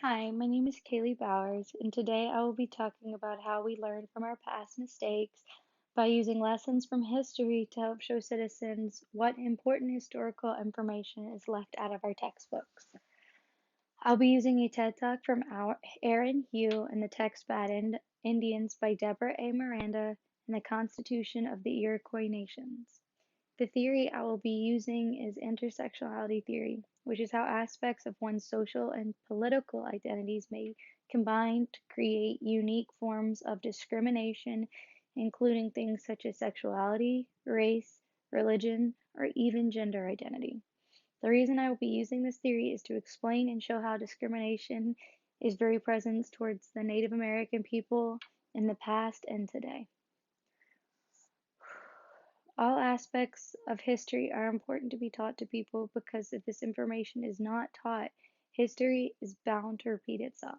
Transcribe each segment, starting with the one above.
Hi, my name is Kaylee Bowers, and today I will be talking about how we learn from our past mistakes by using lessons from history to help show citizens what important historical information is left out of our textbooks. I'll be using a TED Talk from Aaron Hugh and the text Bad Indians by Deborah A. Miranda and the Constitution of the Iroquois Nations. The theory I will be using is intersectionality theory, which is how aspects of one's social and political identities may combine to create unique forms of discrimination, including things such as sexuality, race, religion, or even gender identity. The reason I will be using this theory is to explain and show how discrimination is very present towards the Native American people in the past and today. All aspects of history are important to be taught to people because if this information is not taught, history is bound to repeat itself.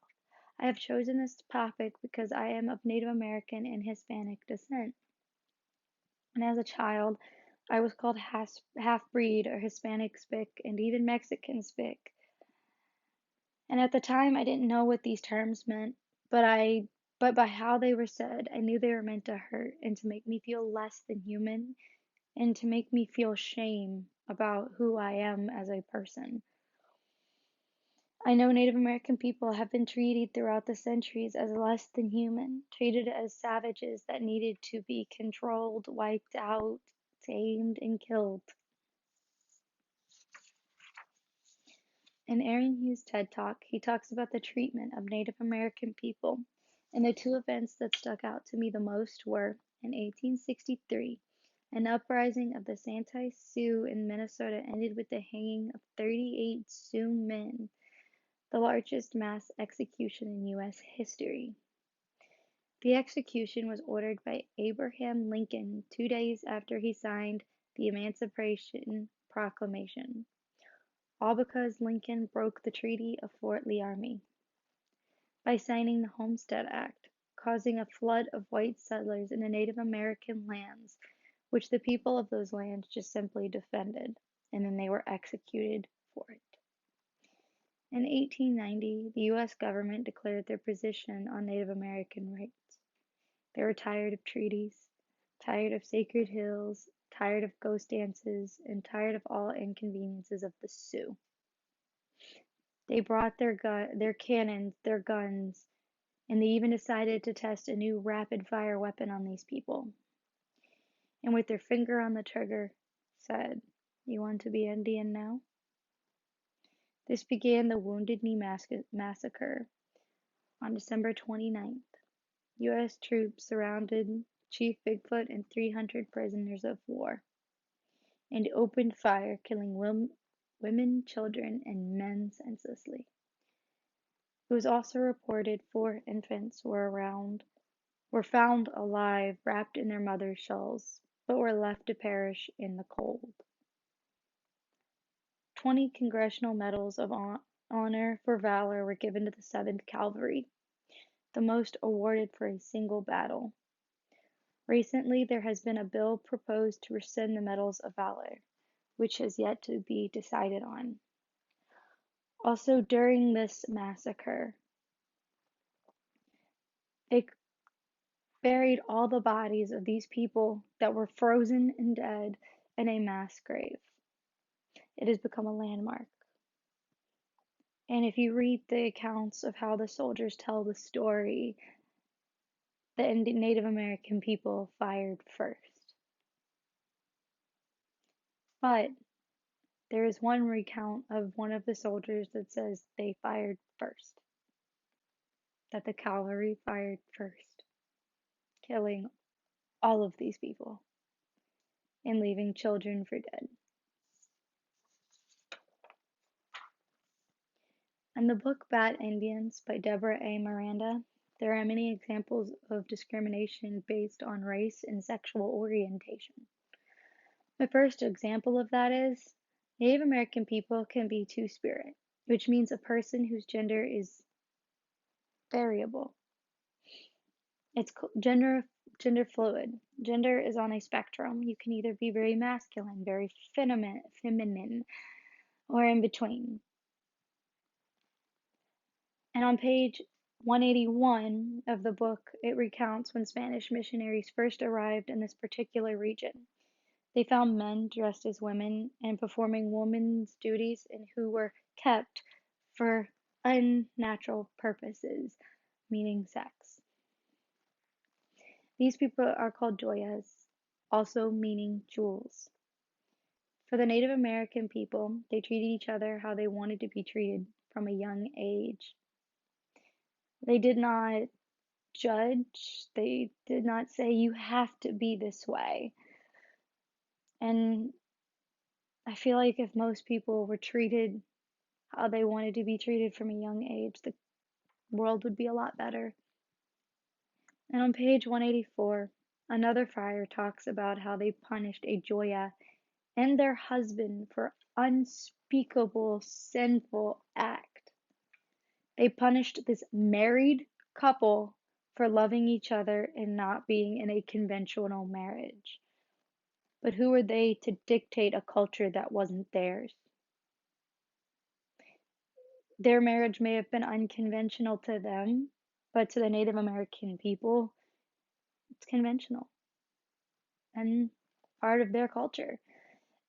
I have chosen this topic because I am of Native American and Hispanic descent. And as a child, I was called half breed or Hispanic spick and even Mexican spick. And at the time, I didn't know what these terms meant, but by how they were said, I knew they were meant to hurt and to make me feel less than human and to make me feel shame about who I am as a person. I know Native American people have been treated throughout the centuries as less than human, treated as savages that needed to be controlled, wiped out, tamed, and killed. In Aaron Hughes' TED Talk, he talks about the treatment of Native American people, and the two events that stuck out to me the most were in 1863, an uprising of the Santee Sioux in Minnesota ended with the hanging of 38 Sioux men, the largest mass execution in U.S. history. The execution was ordered by Abraham Lincoln 2 days after he signed the Emancipation Proclamation, all because Lincoln broke the Treaty of Fort Laramie by signing the Homestead Act, causing a flood of white settlers into Native American lands, which the people of those lands just simply defended, and then they were executed for it. In 1890, the U.S. government declared their position on Native American rights. They were tired of treaties, tired of sacred hills, tired of ghost dances, and tired of all inconveniences of the Sioux. They brought their cannons, their guns, and they even decided to test a new rapid-fire weapon on these people. And with their finger on the trigger, said, "You want to be Indian now?" This began the Wounded Knee Massacre on December 29th. U.S. troops surrounded Chief Bigfoot and 300 prisoners of war and opened fire, killing women, children, and men senselessly. It was also reported 4 infants were found alive, wrapped in their mother's shells, but were left to perish in the cold. 20 Congressional Medals of Honor for Valor were given to the 7th Cavalry, the most awarded for a single battle. Recently, there has been a bill proposed to rescind the Medals of Valor, which has yet to be decided on. Also, during this massacre, they buried all the bodies of these people that were frozen and dead in a mass grave. It has become a landmark. And if you read the accounts of how the soldiers tell the story, the Native American people fired first. But there is one recount of one of the soldiers that says they fired first, that the cavalry fired first, killing all of these people and leaving children for dead. In the book Bad Indians by Deborah A. Miranda, there are many examples of discrimination based on race and sexual orientation. The first example of that is Native American people can be two-spirit, which means a person whose gender is variable. It's gender fluid. Gender is on a spectrum. You can either be very masculine, very feminine, or in between. And on page 181 of the book, it recounts when Spanish missionaries first arrived in this particular region. They found men dressed as women and performing women's duties and who were kept for unnatural purposes, meaning sex. These people are called joyas, also meaning jewels. For the Native American people, they treated each other how they wanted to be treated from a young age. They did not judge, they did not say, you have to be this way. And I feel like if most people were treated how they wanted to be treated from a young age, the world would be a lot better. And on page 184, another friar talks about how they punished a Joya and their husband for unspeakable sinful act. They punished this married couple for loving each other and not being in a conventional marriage. But who were they to dictate a culture that wasn't theirs? Their marriage may have been unconventional to them, but to the Native American people, it's conventional and part of their culture.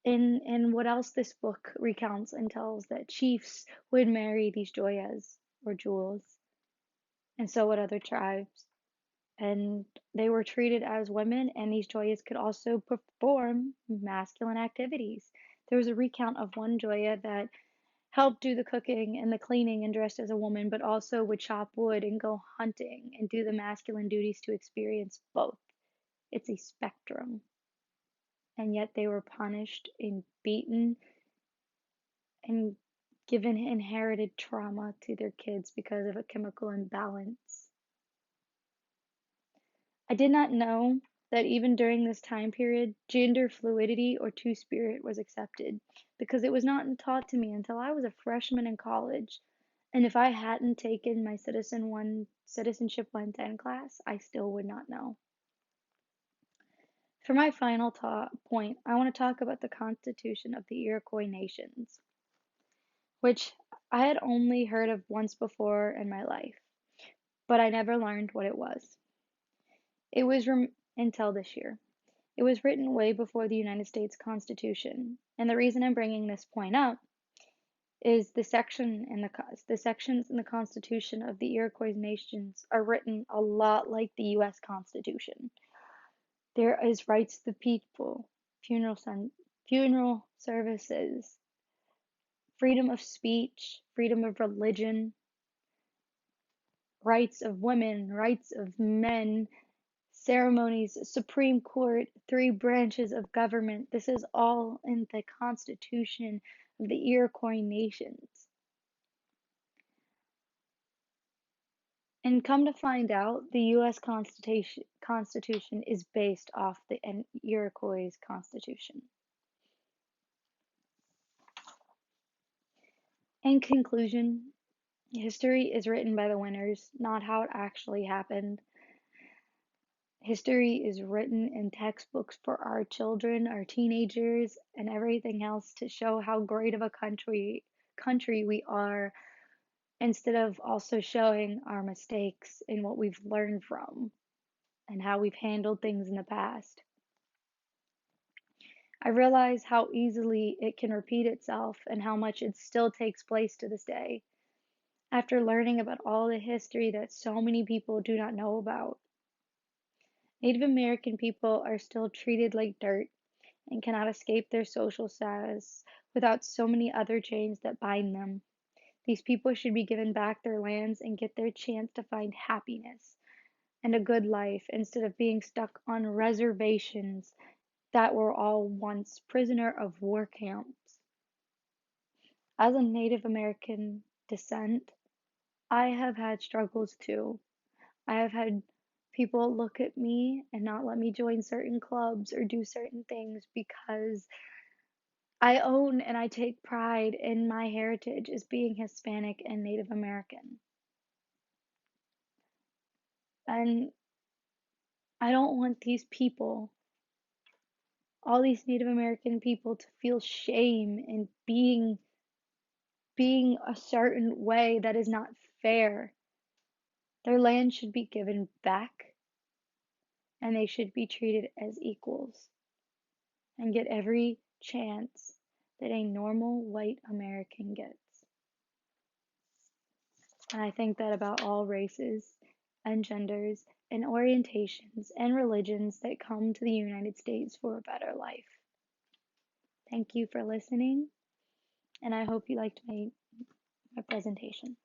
And what else this book recounts and tells that chiefs would marry these joyas or jewels, and so would other tribes. And they were treated as women, and these joyas could also perform masculine activities. There was a recount of one joya that helped do the cooking and the cleaning and dressed as a woman, but also would chop wood and go hunting and do the masculine duties to experience both. It's a spectrum. And yet they were punished and beaten and given inherited trauma to their kids because of a chemical imbalance. I did not know that even during this time period, gender fluidity or two spirit was accepted because it was not taught to me until I was a freshman in college. And if I hadn't taken my Citizenship 110 class, I still would not know. For my final point, I want to talk about the Constitution of the Iroquois Nations, which I had only heard of once before in my life, but I never learned what it was. It was until this year. It was written way before the United States Constitution, and the reason I'm bringing this point up is the sections in the Constitution of the Iroquois Nations are written a lot like the U.S. Constitution. There is rights to the people, funeral services, freedom of speech, freedom of religion, rights of women, rights of men, ceremonies, Supreme Court, three branches of government. This is all in the Constitution of the Iroquois Nations. And come to find out, the U.S. Constitution is based off the Iroquois Constitution. In conclusion, history is written by the winners, not how it actually happened. History is written in textbooks for our children, our teenagers, and everything else to show how great of a country we are, instead of also showing our mistakes and what we've learned from and how we've handled things in the past. I realize how easily it can repeat itself and how much it still takes place to this day. After learning about all the history that so many people do not know about, Native American people are still treated like dirt and cannot escape their social status without so many other chains that bind them. These people should be given back their lands and get their chance to find happiness and a good life instead of being stuck on reservations that were all once prisoner of war camps. As a Native American descent, I have had struggles too. I have had people look at me and not let me join certain clubs or do certain things because I own and I take pride in my heritage as being Hispanic and Native American. And I don't want these people, all these Native American people, to feel shame in being a certain way that is not fair. Their land should be given back, and they should be treated as equals and get every chance that a normal white American gets. And I think that about all races and genders and orientations and religions that come to the United States for a better life. Thank you for listening, and I hope you liked my presentation.